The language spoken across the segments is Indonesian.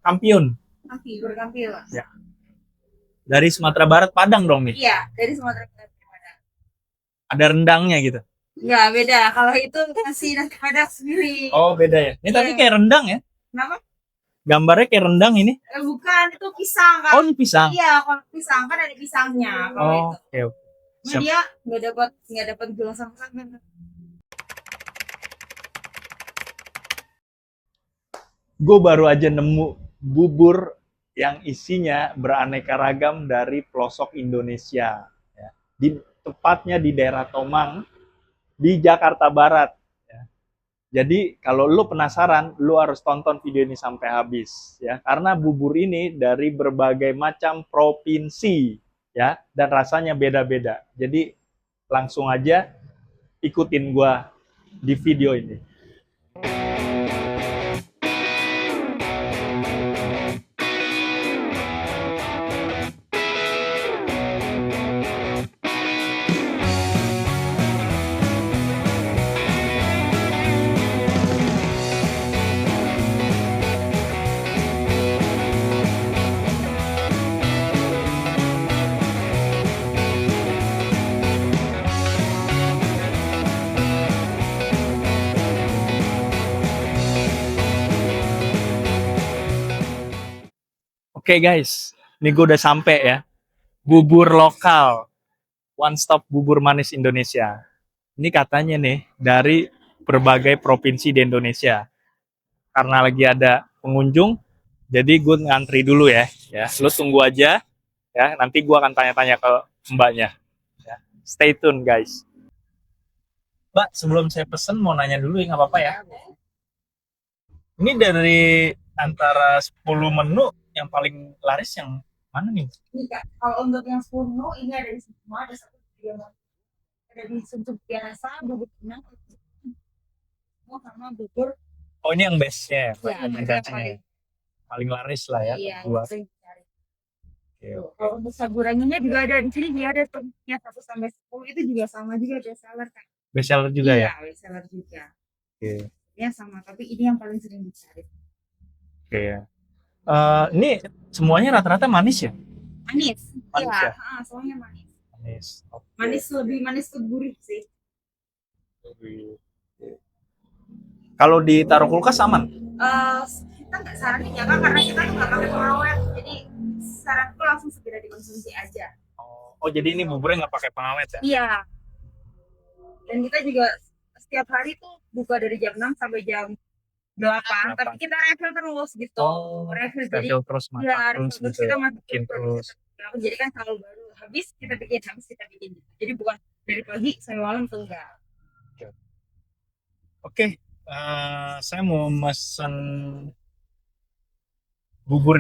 Kampiun. Berkampil. Ya. Dari Sumatera Barat Padang dong nih. Iya, dari Sumatera Barat. Ada rendangnya gitu. Enggak, beda. Kalau itu nasi Padang sendiri. Oh, beda ya. Ini tapi Iya. kayak rendang ya. Kenapa? Gambarnya kayak rendang ini. Bukan, itu pisang kan. Oh, ini pisang. Iya, kalau pisang kan ada pisangnya. Kalau Oh, itu. oke. Cuma Siap. dia nggak dapat gula sama sekali. Gue baru aja nemu bubur yang isinya beraneka ragam dari pelosok Indonesia. Ya. Tepatnya di daerah Tomang, di Jakarta Barat. Ya. Jadi kalau lu penasaran, lu harus tonton video ini sampai habis. Ya. Karena bubur ini dari berbagai macam provinsi. Ya, dan rasanya beda-beda. Jadi langsung aja ikutin gua di video ini. Oke guys, ini gue udah sampai ya. Bubur lokal, one stop bubur manis Indonesia. Ini katanya nih dari berbagai provinsi di Indonesia. Karena lagi ada pengunjung, jadi gue ngantri dulu ya. Ya, lu tunggu aja. Ya, nanti gue akan tanya-tanya ke mbaknya. Ya. Stay tune guys. Mbak, sebelum saya pesen mau nanya dulu ya, nggak apa-apa ya. Ini dari antara 10 menu yang paling laris yang mana nih? Ini Kak, kalau untuk yang 10 ini ada di semua, ada satu juga ada di susu biasa, bubur kenang, semua sama bubur. Oh, ini yang best-nya ya, Iya, paling laris lah ya. iya, Buat. sering dicari. Oke. Kalau untuk sagurannya juga ada di sini, dia ada tempatnya 1 sampai 10 itu juga sama juga best seller kan. Best seller juga ya? Iya, best seller juga. Oke. Ya sama, tapi ini yang paling sering dicari. Oke ya. Ini semuanya rata-rata manis ya? Manis. Manis Iya, ya? semuanya manis. Manis. Oke. Manis lebih manis ke gurih sih. Kalau ditaruh kulkas aman? Kita nggak saranin ya Kak, karena kita tuh nggak pakai pengawet. Jadi saranku langsung segera dikonsumsi aja. Oh, jadi ini buburnya nggak pakai pengawet ya? Iya. Dan kita juga setiap hari tuh buka dari jam 6 sampai jam 8, tapi kita refill terus gitu. Refill jadi Refill terus, ya, masak refill terus terus gitu kita ya? masukin Terus. Jadi kan kalau baru habis kita bikin, habis kita bikin. Jadi bukan dari pagi sampai malam tuh enggak. Oke, saya mau mesen bubur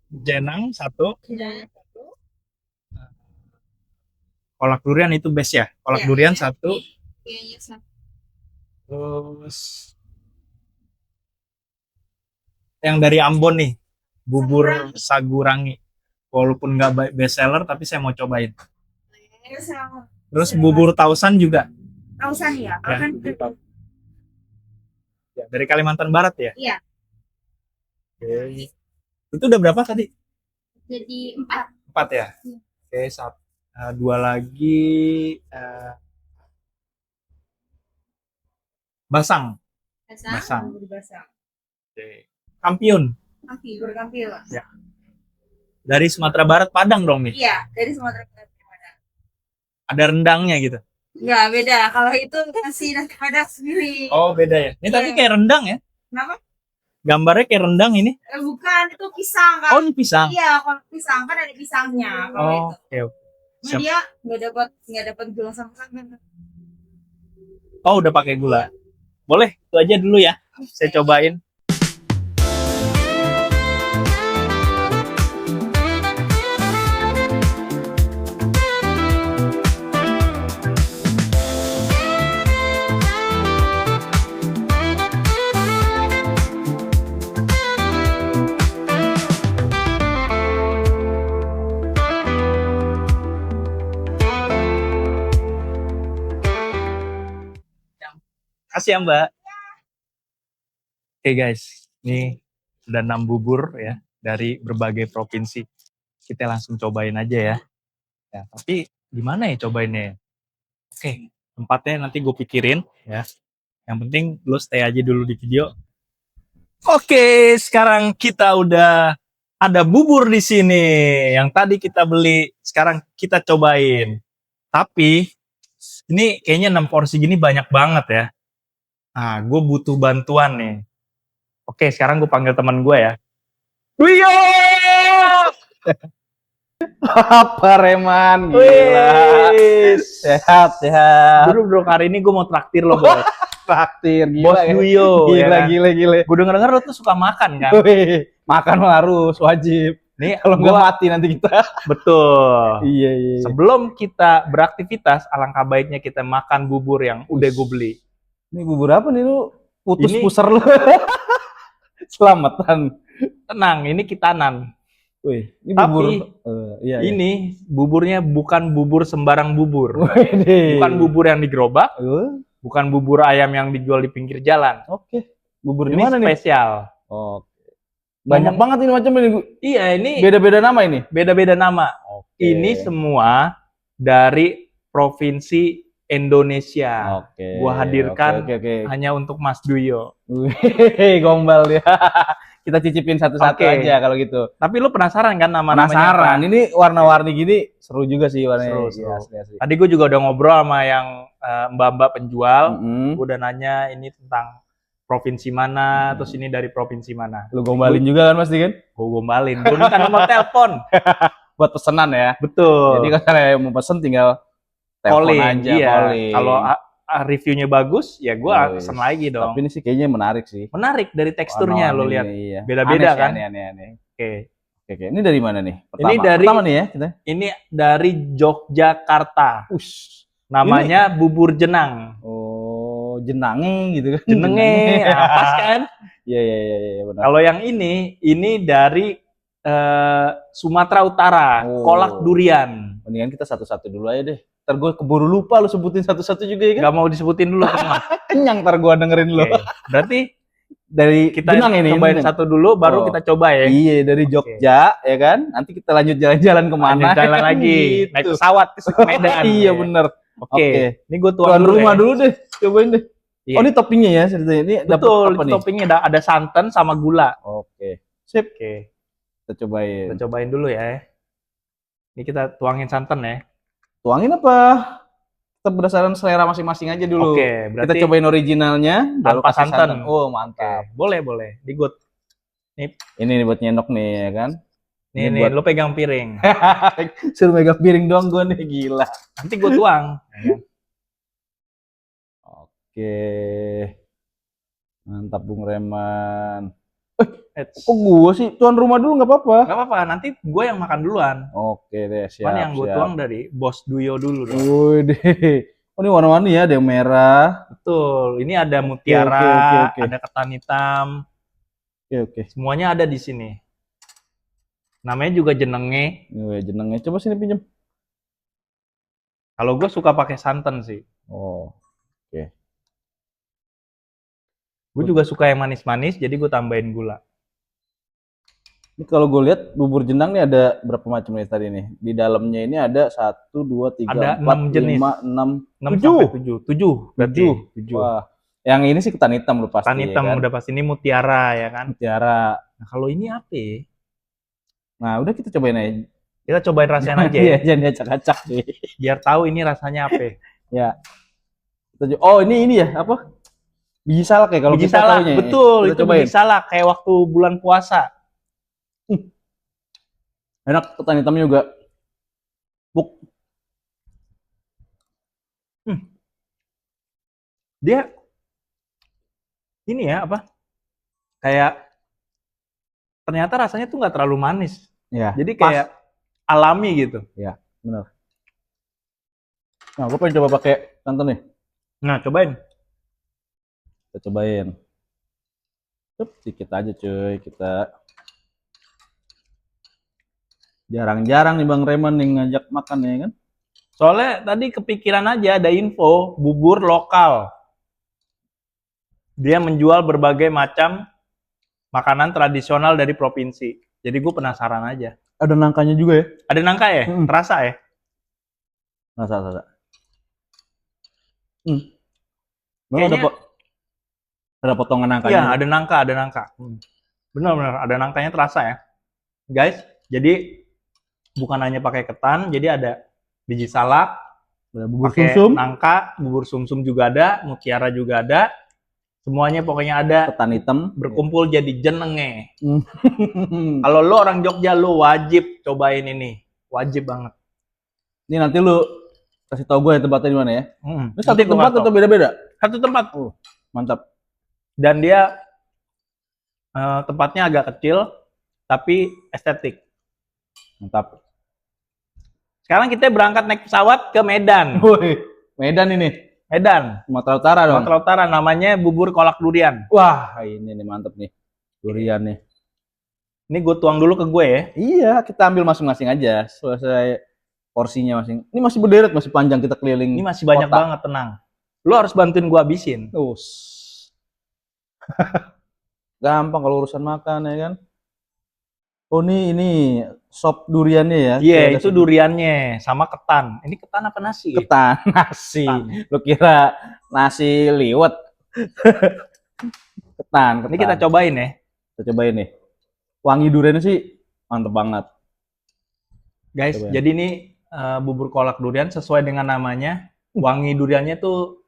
jenang satu. Kolak durian itu best ya? Kolak Iya, durian iya. satu. Iya, satu. Terus yang dari Ambon nih, bubur sagurangi. Walaupun nggak best seller, tapi saya mau cobain. Terus bubur tausan juga. Tausan ya? Tausan Ya, dari Kalimantan Barat ya? Iya. Oke. Itu udah berapa tadi? Jadi 4. 4 ya? Oke, dua lagi basang. Basang. Oke. Kampiun. Berkampil. Ya. Dari Sumatera Barat Padang dong nih. Iya, dari Sumatera Barat. Ada rendangnya gitu. Enggak, beda. Kalau itu nasi Padang sendiri. Oh, beda ya. Ini tapi kayak rendang ya? Kenapa? Gambarnya kayak rendang ini. Bukan, itu pisang kan. Oh, ini pisang. Iya, kalau pisang kan ada pisangnya. Kalau Oke. Cuma dia nggak dapat gula sama sekali. Oh, udah pakai gula. Boleh, itu aja dulu ya. Saya cobain. Kasih ya Mbak. Oke guys, ini udah 6 bubur ya. dari berbagai provinsi. Kita langsung cobain aja ya. Ya, tapi gimana ya cobainnya ya? Oke, tempatnya nanti gue pikirin ya. Yang penting lu stay aja dulu di video. Oke, sekarang kita udah ada bubur di sini. Yang tadi kita beli, sekarang kita cobain. Tapi ini kayaknya 6 porsi gini banyak banget ya. Nah, gue butuh bantuan nih. Oke, sekarang gue panggil teman gue ya. Wio! Apa Reman? Gila. Wis. Sehat, sehat. Bro, hari ini gue mau traktir lo, Bos. Traktir, Bos gila ya. Duyo. Gila, Ya kan? gila. Gue denger-denger lo tuh suka makan kan? Wih, makan mah harus, wajib. Nih, Kalau nggak mati nanti kita. betul. Iya. Sebelum kita beraktivitas, alangkah baiknya kita makan bubur yang udah gue beli. Ini bubur apa nih lu? Putus Ini- puser lu. Selamatan. Tenang, ini kitanan. Wih, ini Tapi, bubur. Iya. Ini buburnya bukan bubur sembarang bubur. Wih. Bukan bubur yang di gerobak, Oh, bukan bubur ayam yang dijual di pinggir jalan. Oke. Bubur di Ini mana nih? spesial. Oke. Banyak Ngomong- banget ini macamnya nih. Iya, ini Beda-beda nama ini. beda-beda nama. Oke. Ini semua dari provinsi Indonesia. Oke. Gua hadirkan Oke. hanya untuk Mas Duyo. Wih, gombal ya. Kita cicipin satu-satu Oke. aja kalau gitu. Tapi lu penasaran kan nama-namanya Penasaran. apa? Ini warna-warni gini seru juga sih warnanya. Seru. Iya, asli. Tadi gue juga udah ngobrol sama yang mbak-mbak penjual. Mm-mm. Gue udah nanya ini tentang provinsi mana, terus ini dari provinsi mana. Lu gombalin juga kan pasti kan? Gue gombalin. Gue minta nomor telepon. Buat pesenan ya. Betul. Jadi kalau yang mau pesen tinggal telepon Calling, aja, iya. calling. Kalau reviewnya bagus, ya gue Wis. pesen lagi dong. Tapi ini sih kayaknya menarik sih. Menarik dari teksturnya lo Warna-warni lihat. ini, iya. Beda-beda Aneh sih, kan? Aneh. Oke. Oke. Ini dari mana nih? Ini dari- Pertama nih ya kita. Ini dari Yogyakarta. Ush. Namanya bubur jenang. Oh, jenange gitu kan. Jenenge, nah, pas kan? Iya, benar. Kalau yang ini dari Sumatera Utara, Oh. kolak durian. Mendingan kita satu-satu dulu aja deh. Ntar gue keburu lupa lu sebutin satu-satu juga ya kan? Gak mau disebutin dulu semua. Kenyang ntar gue dengerin lu. Oke. Berarti Dari kita Jenang ini. cobain ini. satu dulu, baru Oh. kita coba ya. Iya, dari Jogja ya kan. Nanti kita lanjut jalan-jalan kemana? Lanjut jalan lagi, Gitu. naik pesawat ke Medan. Iya bener. Oke. Oke. Ini gue tuang Tuan dulu rumah ya. dulu deh. Cobain deh. Iya. Oh ini toppingnya ya ceritanya. Ini dapat Betul, apa itu nih? toppingnya ada santan sama gula. Oke. Sip. Oke, Kita cobain. kita cobain dulu ya. Ini kita tuangin santan ya. Tuangin apa? Kita berdasarkan selera masing-masing aja dulu. Oke, berarti Kita cobain originalnya. baru tanpa kasih santan. Oh Oke, mantap. boleh. Di good. Ini nih buat nyendok nih ya kan. Nih, Ini buat- lo pegang piring. Suruh megang piring doang gue nih gila. Nanti gue tuang. Oke. Mantap Bung Reman. Eits. Kok gue sih tuan rumah dulu nggak apa-apa? Gak apa-apa, nanti gue yang makan duluan. Oke deh, siap. Cuman yang gue siap. tuang dari Bos Duyo dulu dong. Wih, oh ini warna-warni ya, ada yang merah. Betul, ini ada mutiara, oke. ada ketan hitam, Oke. semuanya ada di sini. Namanya juga jenenge. Ini jenengnya. Coba sini pinjam. Kalau gue suka pakai santan sih. Oh, Gue juga suka yang manis-manis, jadi gue tambahin gula. ini kalau gue lihat bubur jenang nih ada berapa macam nih tadi nih? Di dalamnya ini ada 1, 2, 3, Ada 4, 6 jenis. 5, 6, 6 7. sampai 7. 7 berarti. 7. Wah, yang ini sih ketan hitam udah pasti. Ketan hitam ya kan? udah pasti, ini mutiara ya kan. Mutiara. Nah, kalau ini apa ya? Nah, udah kita cobain aja. Kita cobain rasain aja Iya, ya, jangan diacak-acak sih. biar tahu ini rasanya apa. Ya. Oh, ini ya, apa? Biji salak ya kalau Biji kita salak, taunya. betul, Kita itu cobain. biji salak kayak waktu bulan puasa. Enak, ketan hitamnya juga. Buk. Dia ini ya apa? Kayak ternyata rasanya tuh nggak terlalu manis. Ya. Jadi pas. kayak alami gitu. Bener. Nah, gue pengen coba pakai santan nih. Nah, cobain. Kita cobain. Cup, dikit aja cuy. Kita jarang-jarang nih Bang Reman yang ngajak makan ya kan. Soalnya tadi kepikiran aja ada info bubur lokal. Dia menjual berbagai macam makanan tradisional dari provinsi. Jadi gue penasaran aja. Ada nangkanya juga ya? Ada nangka ya? Mm. Terasa ya? Rasa. Memang Kayaknya- ada potongan Iya, nangkanya. ada nangka. Benar-benar ada nangkanya terasa ya. Guys, jadi bukan hanya pakai ketan, jadi ada biji salak, Ada bubur pakai sumsum, nangka, bubur sumsum juga ada, mutiara juga ada. Semuanya pokoknya ada ketan hitam. berkumpul jadi jenenge. Hmm. Kalau lo orang Jogja, lo wajib cobain ini. Wajib banget. Ini nanti lu kasih tau gue ya tempatnya di mana ya. Ini satu Nanti gua tempat kasih atau tau. beda-beda? Satu tempat. Mantap. Dan dia tempatnya agak kecil, tapi estetik. Mantap. Sekarang kita berangkat naik pesawat ke Medan. Woi, Medan ini. Medan, Sumatera Utara dong. Sumatera Utara, namanya bubur kolak durian. Wah, ini nih mantep nih. Durian nih. Ini gue tuang dulu ke gue ya. Iya, kita ambil masing-masing aja. Selesai porsinya masing. Ini masih berderet, masih panjang kita keliling. Ini masih banyak kota. banget, tenang. Lo harus bantuin gue habisin. Us. Gampang kalau urusan makan ya kan. Oh ini sop duriannya ya. Iya, Kayak ada itu sop duriannya sama ketan. Ini ketan apa nasi? ketan, nasi. Ketan. Lu kira nasi liwet? Ketan. Ini kita cobain ya. Kita cobain nih. Wangi duriannya sih mantep banget. Guys, Cobain. jadi ini bubur kolak durian sesuai dengan namanya. Wangi duriannya tuh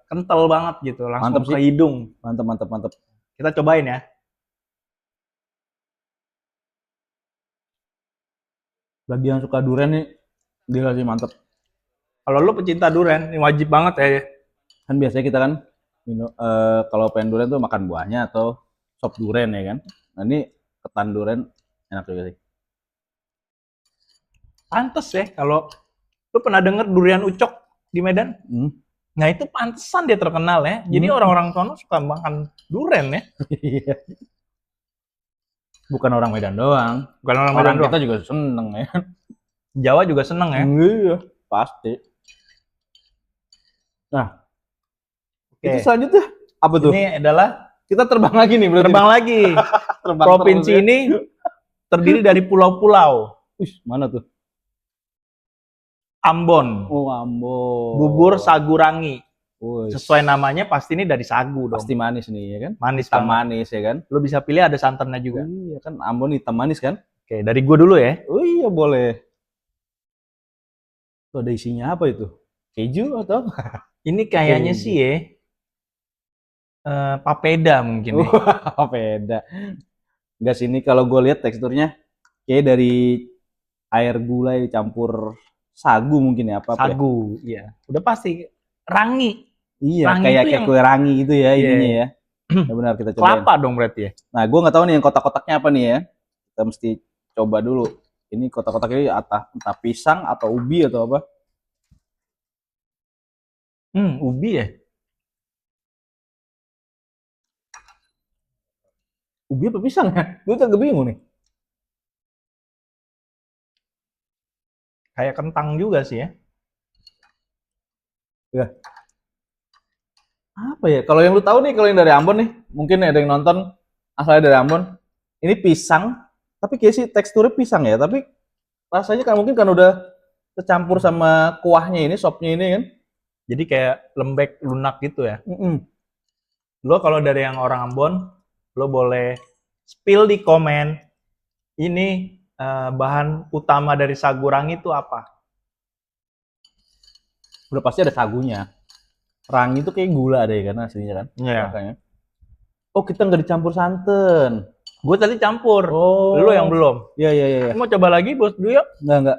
kental banget gitu, langsung Mantep ke sih. hidung. Mantep. Kita cobain ya. Bagi yang suka durian nih, gila sih mantep. Kalau lo pecinta durian, ini wajib banget ya. Kan biasanya kita kan kalau pengen durian tuh makan buahnya atau sop durian ya kan. Nah ini ketan durian enak juga sih. Pantes ya, kalau lo pernah denger durian ucok di Medan? Nah itu pantesan dia terkenal ya. Jadi orang-orang sono suka makan durian ya. Iya. Bukan orang Medan doang. Bukan orang Orang Medan doang. kita juga seneng ya. Jawa juga seneng ya. Iya, pasti. Nah, Oke. itu selanjutnya apa tuh? Ini adalah Kita terbang lagi nih berarti. terbang lagi. Terbang Provinsi terus ya. ini terdiri dari pulau-pulau. Mana tuh? Ambon, Oh, Ambon. bubur sagu rangi. Wih, Sesuai namanya pasti ini dari sagu dong. pasti manis nih ya kan? Manis Hitam banget. manis ya kan? Lo bisa pilih ada santannya juga. Iya kan Ambon hitam manis kan? Oke, dari gue dulu ya. Oh iya boleh. Tuh ada isinya apa itu? Keju atau? Ini kayaknya Oke. sih ya papeda mungkin ya. Wah, beda. Enggak sini kalau gue lihat teksturnya kayak dari air gulai campur sagu mungkin ya apa ya? Sagu, iya. Udah pasti rangi. Iya, Rangi kayak itu yang- kue rangi gitu ya Iya. ininya ya. Ya benar kita cobain. Kelapa dong berarti ya. Nah, gue nggak tahu nih yang kotak-kotaknya apa nih ya. Kita mesti coba dulu. Ini kotak-kotak ini entah pisang atau ubi atau apa. Ubi ya. Ubi apa pisang ya? Gue agak bingung nih. Kayak kentang juga sih ya. Apa ya? Kalau yang lu tahu nih, kalau yang dari Ambon nih, mungkin ada yang nonton asalnya dari Ambon. Ini pisang, tapi kayak sih teksturnya pisang ya, tapi rasanya kan mungkin kan udah tercampur sama kuahnya ini, sopnya ini kan. Jadi kayak lembek lunak gitu ya. Mm-mm. Lo kalau dari yang orang Ambon, lo boleh spill di komen. Ini bahan utama dari sagu rangi itu apa? Udah pasti ada sagunya. Rangi itu kayak gula deh kan aslinya kan. Iya. Rasanya. Oh, kita nggak dicampur santan. Gue tadi campur. Oh. Lo yang belum. Iya. Mau coba lagi bos dulu yuk. Enggak.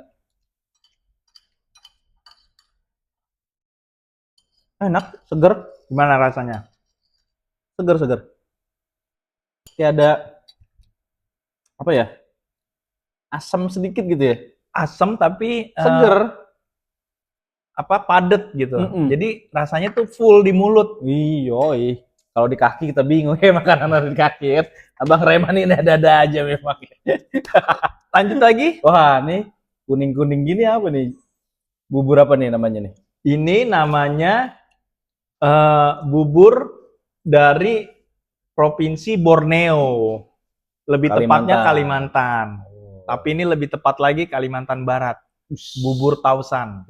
Enak, seger, Gimana rasanya? seger. Kayak ada apa ya? Asam sedikit gitu ya. Asam tapi Seger. padet gitu. Mm-mm. Jadi rasanya tuh full di mulut. Iya. Kalau di kaki kita bingung ya makanan ada di kaki kan. Abang Reman ini ada aja memang. Lanjut lagi. Wah, nih kuning-kuning gini apa nih? Bubur apa nih namanya nih? Ini namanya bubur dari Provinsi Borneo. Lebih tepatnya Kalimantan. Kalimantan. Tapi ini lebih tepat lagi Kalimantan Barat. Bubur tausan.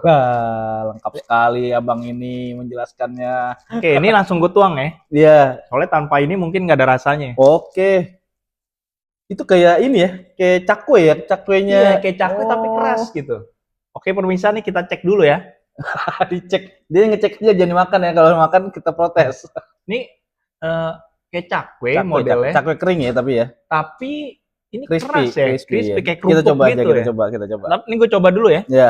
Wah, lengkap sekali abang ini menjelaskannya. Oke, ini langsung gue tuang ya. Iya, Soalnya tanpa ini mungkin nggak ada rasanya. oke. Itu kayak ini ya, kayak cakwe ya, cakwenya. Iya, kayak cakwe tapi keras gitu. Oke, pemirsa nih kita cek dulu ya. Dicek, dia ngecek aja jangan dimakan ya. Kalau makan kita protes. Ini kayak cakwe modelnya, Cakwe kering ya tapi ya. tapi ini Crispy, keras ya, crispy, crispy ya. kayak Kita kerupuk coba aja, gitu ya. kita coba. Tapi ini gue coba dulu ya. Ya.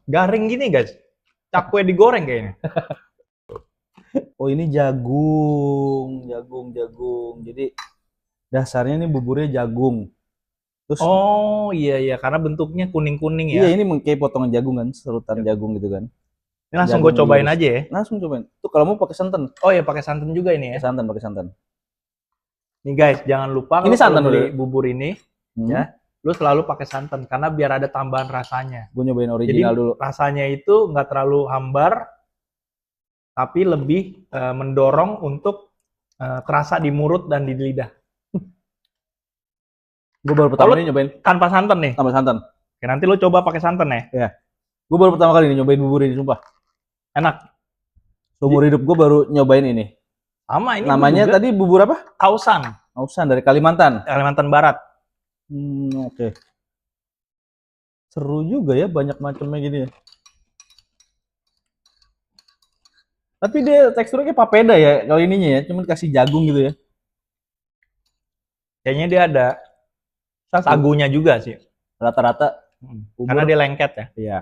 Garing gini guys. Cakwe digoreng kayaknya. Oh ini jagung. Jadi dasarnya ini buburnya jagung. Terus Oh iya karena bentuknya kuning-kuning ya. iya ini kayak potongan jagung kan, serutan jagung gitu kan. Ini langsung gue jagung cobain diiris. aja ya. Langsung cobain. Tuh kalau mau pakai santan. Oh ya pakai santan juga ini ya. Pakai santan. Nih guys, jangan lupa Ini kalau santan beli udah. bubur ini, ya, lu selalu pakai santan karena biar ada tambahan rasanya. Gue nyobain Jadi original dulu. rasanya itu nggak terlalu hambar, tapi lebih mendorong untuk terasa di mulut dan di lidah. Gue baru pertama Kalau kali nyobain tanpa santan nih. tambah santan. Oke, nanti lu coba pakai santan ya. Gue baru pertama kali nih nyobain bubur ini, sumpah. Enak. Seumur hidup gue baru nyobain ini. Sama ini Namanya juga tadi bubur apa? tausan, Ausan dari Kalimantan. Kalimantan Barat. Oke. Seru juga ya, banyak macamnya gini ya. Tapi dia teksturnya kayak papeda ya kalau ininya ya, cuman kasih jagung gitu ya. Kayaknya dia ada sagunya juga sih. Rata-rata Karena dia lengket ya. iya.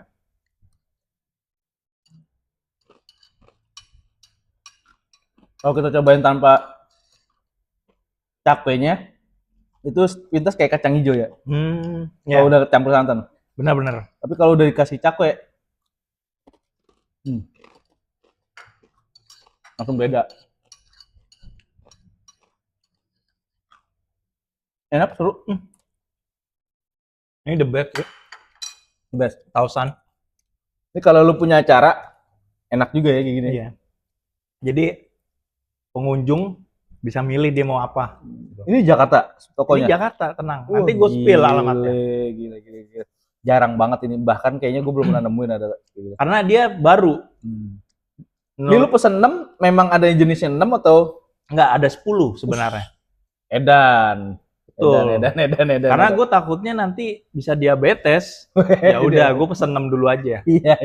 Kalau kita cobain tanpa cakwenya, itu pintas kayak kacang hijau ya. Ya, Kalau udah campur santan. benar-benar. Tapi kalau udah dikasih cakwe, langsung beda. Enak, seru. Ini the best ya. Best. Tausan. Ini kalau lu punya acara, enak juga ya kayak gini. Iya. Jadi pengunjung bisa milih dia mau apa. Ini Jakarta Ini tokonya. Jakarta, tenang. Nanti gue spill alamatnya. Gila. Jarang banget ini. Bahkan kayaknya gue belum pernah nemuin ada. Gitu. Karena dia baru. Ini lu pesen 6, memang ada yang jenisnya 6 atau? Nggak, ada 10 sebenarnya. Edan. Betul. Edan. Karena gue takutnya nanti bisa diabetes. Ya udah, gue pesen 6 dulu aja. Iya.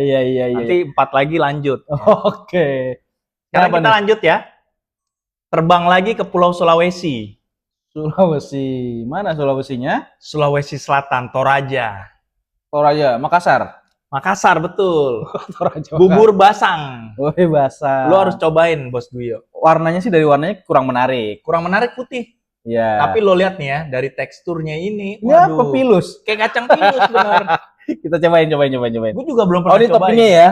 Nanti 4 lagi lanjut. Oke. Sekarang Kenapa kita nih? lanjut ya. Terbang lagi ke Pulau Sulawesi. Sulawesi. Mana Sulawesinya? Sulawesi Selatan, Toraja. Toraja, Makassar. Makassar, betul. Toraja. Bubur basang. Woi, basah. Lu harus cobain, Bos Duyo. Warnanya sih dari warnanya kurang menarik. Kurang menarik putih. Iya. Tapi lo lihat nih ya, dari teksturnya ini. ini apa pilus? Kayak kacang pilus benar. Kita cobain. Gue juga belum Oh, pernah ini cobain. toppingnya ya.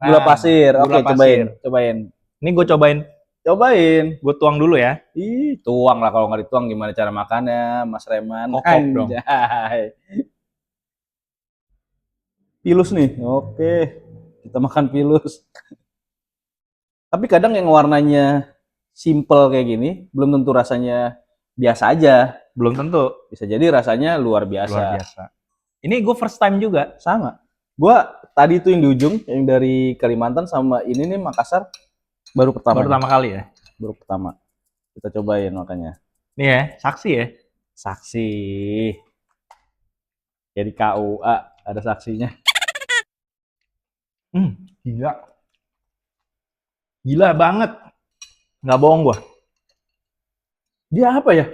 Gula Nah, pasir. gula Oke, pasir. cobain. Ini gue cobain. Gue tuang dulu ya. Ih, tuang lah, kalau nggak dituang gimana cara makannya, Mas Reman? Kokok dong. Anjay. Pilus nih. Oke. Kita makan pilus. Tapi kadang yang warnanya simple kayak gini, belum tentu rasanya biasa aja. Belum tentu. Bisa jadi rasanya luar biasa. Luar biasa. Ini gue first time juga. Sama. Gua tadi itu yang di ujung, yang dari Kalimantan, sama ini nih Makassar, baru pertama. Baru pertama kali ya. Baru pertama. Kita cobain makanya. Nih ya, saksi ya. Saksi. Jadi KUA ada saksinya. Gila. Gila banget. Nggak bohong gua. Dia apa ya?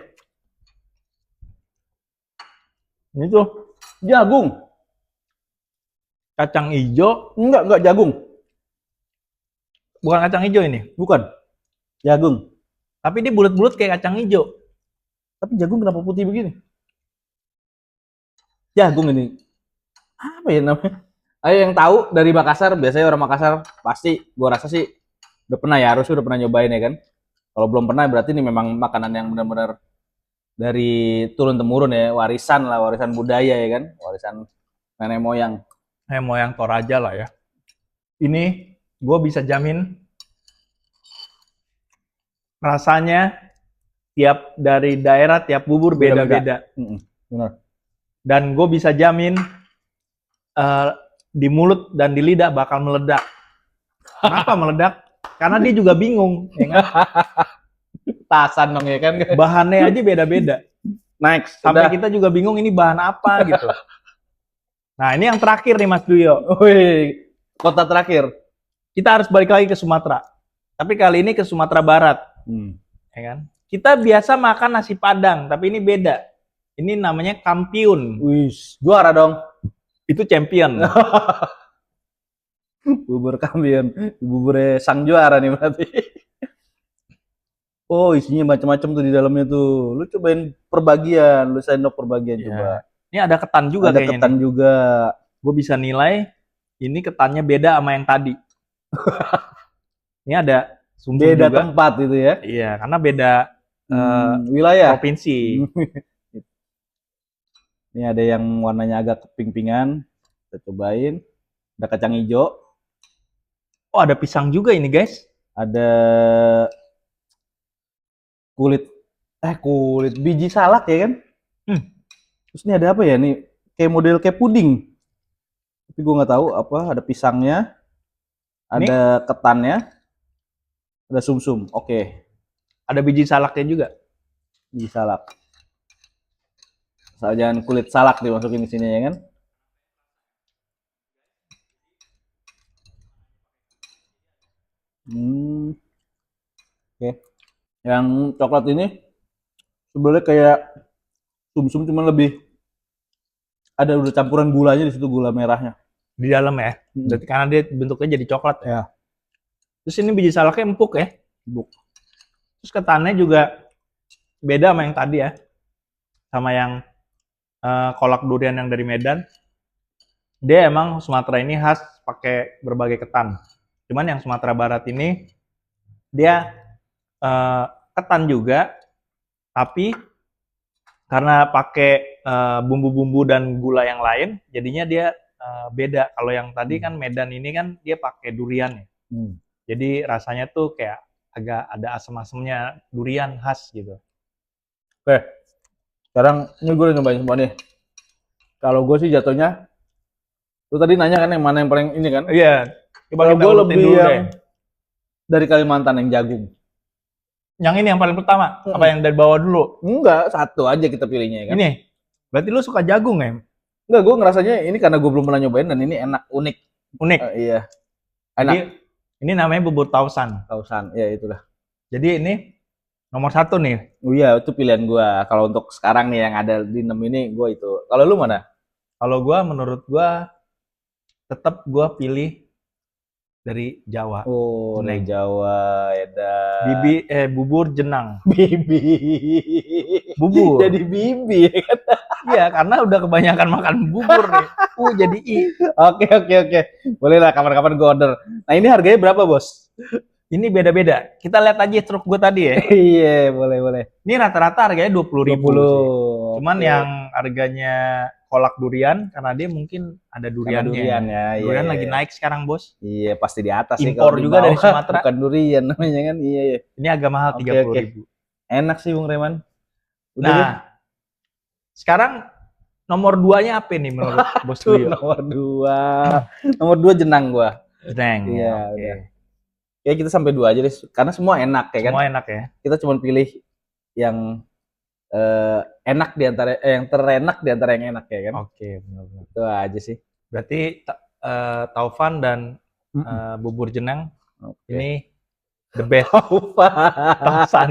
Ini tuh Jagung. kacang hijau. Enggak jagung. Bukan kacang hijau ini. Bukan. Jagung. Tapi dia bulat-bulat kayak kacang hijau. Tapi jagung kenapa putih begini? Jagung ini. Apa ya namanya? Ayo yang tahu dari Makassar, biasanya orang Makassar pasti, gua rasa sih udah pernah ya, harusnya udah pernah nyobain ya kan. Kalau belum pernah berarti ini memang makanan yang benar-benar dari turun temurun ya, warisan budaya ya kan, warisan nenek moyang. Moyang Toraja lah ya. Ini gue bisa jamin rasanya tiap dari daerah, tiap bubur beda-beda. Benar. Dan gue bisa jamin di mulut dan di lidah bakal meledak. Kenapa meledak? Karena dia juga bingung, ya kan? Tasan dong ya kan. Bahannya aja beda-beda. Next. Sampai Udah. kita juga bingung ini bahan apa gitu. Nah, ini yang terakhir nih Mas Duyo. Wih, kota terakhir. Kita harus balik lagi ke Sumatera. Tapi kali ini ke Sumatera Barat, ya kan? Kita biasa makan nasi Padang, tapi ini beda. Ini namanya kampiun. Wih, juara dong. Itu champion. Bubur kampiun. Buburnya sang juara nih berarti. Oh, isinya macam-macam tuh di dalamnya tuh. Lu cobain perbagian, lu sendok perbagian Ya. coba. Ini ada ketan juga Ada kayaknya. ketan juga. Gue bisa nilai ini ketannya beda sama yang tadi. Ini ada sumsum Beda juga. tempat itu ya. Iya, karena beda Wilayah. provinsi. Ini ada yang warnanya agak keping-pingan. Kita cobain. Ada kacang hijau, Oh, ada pisang juga ini, guys. ada kulit biji salak ya kan? Terus ini ada apa ya nih? Kayak model kayak puding. Tapi gue nggak tahu apa. Ada pisangnya, ada ketannya, ada sumsum. Oke, Ada biji salaknya juga. biji salak. Asal jangan kulit salak dimasukin di sini ya kan? Oke. Yang coklat ini sebenarnya kayak sumsum cuman lebih ada udah campuran gulanya di situ, gula merahnya. Di dalam ya. Berarti karena dia bentuknya jadi coklat ya. Terus ini biji salaknya empuk ya. Empuk. Terus ketannya juga beda sama yang tadi ya. Sama yang kolak durian yang dari Medan. Dia emang Sumatera ini khas pakai berbagai ketan. Cuman yang Sumatera Barat ini dia ketan juga, tapi karena pakai bumbu-bumbu dan gula yang lain, jadinya dia beda. Kalau yang tadi kan Medan ini kan dia pakai durian ya. Jadi rasanya tuh kayak agak ada asam-asamnya durian khas gitu. Oke. Sekarang ini gue udah nyobain semua nih. Kalau gue sih jatuhnya, lu tadi nanya kan yang mana yang paling ini kan? Iya. Coba Kalau kita gue urutin lebih dulu yang deh. dari Kalimantan yang jagung. Yang ini yang paling pertama, apa yang dari bawah dulu? Enggak, satu aja kita pilihnya ya kan? Ini. Berarti lu suka jagung ya? Enggak, gue ngerasanya ini karena gue belum pernah nyobain dan ini enak, unik. Unik. Iya. Jadi Enak. ini namanya bubur tausan. Tausan, ya itulah. Jadi ini nomor 1 nih. Oh iya, itu pilihan gue. Kalau untuk sekarang nih yang ada di 6 ini, gue itu. Kalau lu mana? Kalau gua menurut gua tetap gua pilih dari Jawa. Oh, dari Jeneng. Jawa, edan. Bubur jenang. Bibi. Bubur. Jadi bibi ya kan? Iya, karena udah kebanyakan makan bubur nih. Jadi I. Oke. Boleh lah kapan-kapan gue order. Nah, ini harganya berapa, Bos? Ini beda-beda. Kita lihat aja truk gua tadi ya. Iya, boleh. Ini rata-rata harganya 20.000 sih. Cuman Oke. yang harganya kolak durian karena dia mungkin ada Karena duriannya. durian ya. Durian iya, lagi iya. naik sekarang, Bos. Iya, pasti di atas sih Impor kalau di juga dari bawah. Sumatera. Bukan durian namanya kan. Iya. Ini agak mahal Oke. 30.000. Enak sih, Bung Reman. Udah Nah, deh. sekarang nomor 2-nya apa nih menurut Bos Tuh, Duyo? nomor 2. Nomor 2 jenang gua. Jeneng. Iya, Oke. udah. Ya kita sampai 2 aja deh. Karena semua enak ya kan. Semua enak ya. Kita cuma pilih yang enak di antara yang terenak di antara yang enak ya kan. Oke, benar-benar. Itu aja sih. Berarti Taufan dan bubur jenang Oke. ini the best. Taufan. Tausan.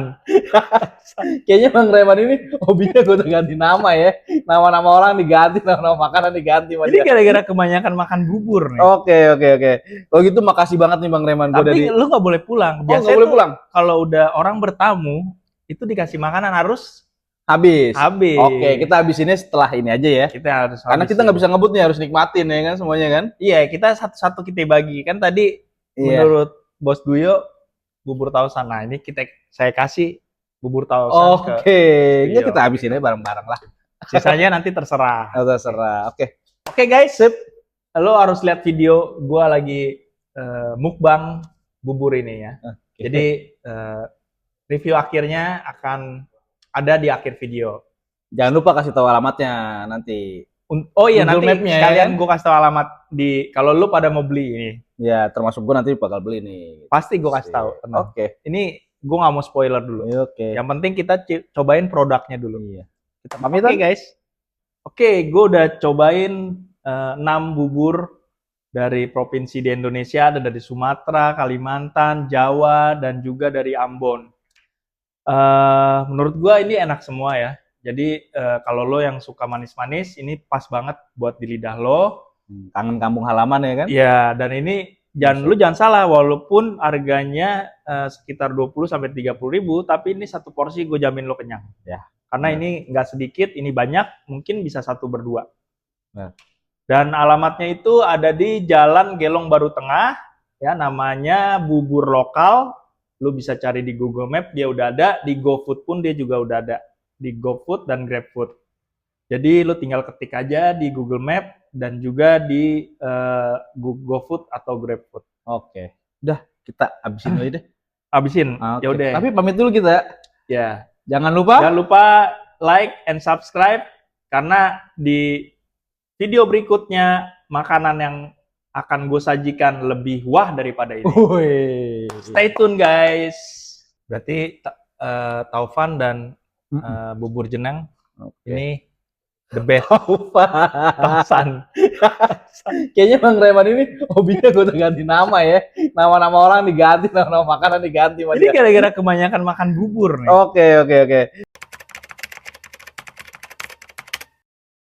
Kayaknya Bang Reman ini hobinya gue udah ganti nama ya. Nama-nama orang diganti, nama-nama makanan diganti sama Ini dia. gara-gara kebanyakan makan bubur nih. Oke. Kalau gitu makasih banget nih Bang Reman. Gue Tapi lu nggak boleh pulang. nggak Biasanya boleh tuh pulang. kalau udah orang bertamu itu dikasih makanan harus Habis. habis. Oke, kita habisinnya setelah ini aja ya. Kita harus Karena kita nggak bisa ngebut nih, harus nikmatin ya kan semuanya kan. Iya, kita satu-satu kita bagi. Kan tadi Iya. menurut Bos Duyo bubur tausan. Nah, ini saya kasih bubur tausan ke Oke, ya Duyo. kita habisin aja bareng-bareng lah. Sisanya nanti terserah. Terserah. Oke. Oke guys, lo harus lihat video gua lagi mukbang bubur ini ya. Oke. Jadi review akhirnya akan ada di akhir video. Jangan lupa kasih tahu alamatnya nanti. Oh iya, Google nanti Map-nya, sekalian ya? gue kasih tahu alamat di kalau lu pada mau beli ini. Ya, termasuk gue nanti bakal beli nih. Pasti gue kasih tahu. tenang. Oke. Ini gue nggak mau spoiler dulu. Oke. Yang penting kita cobain produknya dulu. Iya. Kita Oke pamitan. guys. Oke, gue udah cobain 6 bubur dari provinsi di Indonesia, ada dari Sumatera, Kalimantan, Jawa, dan juga dari Ambon. Menurut gue ini enak semua ya. Jadi kalau lo yang suka manis-manis, ini pas banget buat di lidah lo. Kangen kampung halaman ya kan? Iya, dan ini lu jangan salah, walaupun harganya sekitar 20 sampai 30.000, tapi ini satu porsi gue jamin lo kenyang. Ya. Karena Benar. ini nggak sedikit, ini banyak, mungkin bisa satu berdua. Benar. Dan alamatnya itu ada di Jalan Gelong Baru Tengah, ya namanya Bubur Lokal. Lu bisa cari di Google Map, dia udah ada. Di GoFood pun dia juga udah ada. Di GoFood dan GrabFood. Jadi lu tinggal ketik aja di Google Map dan juga di GoFood atau GrabFood. Oke. Udah, kita habisin dulu deh. Habisin. Oke. Ya udah. Tapi pamit dulu kita. Ya. Jangan lupa. Jangan lupa like and subscribe karena di video berikutnya makanan yang akan gue sajikan lebih wah daripada ini. Wih. Stay tune guys. Berarti Taufan dan Bubur Jenang ini the best. Taufan. Kayaknya Bang Reman ini hobinya gue ganti nama ya. Nama-nama orang diganti, nama-nama makanan diganti. Ini gara-gara kebanyakan makan bubur nih. Oke.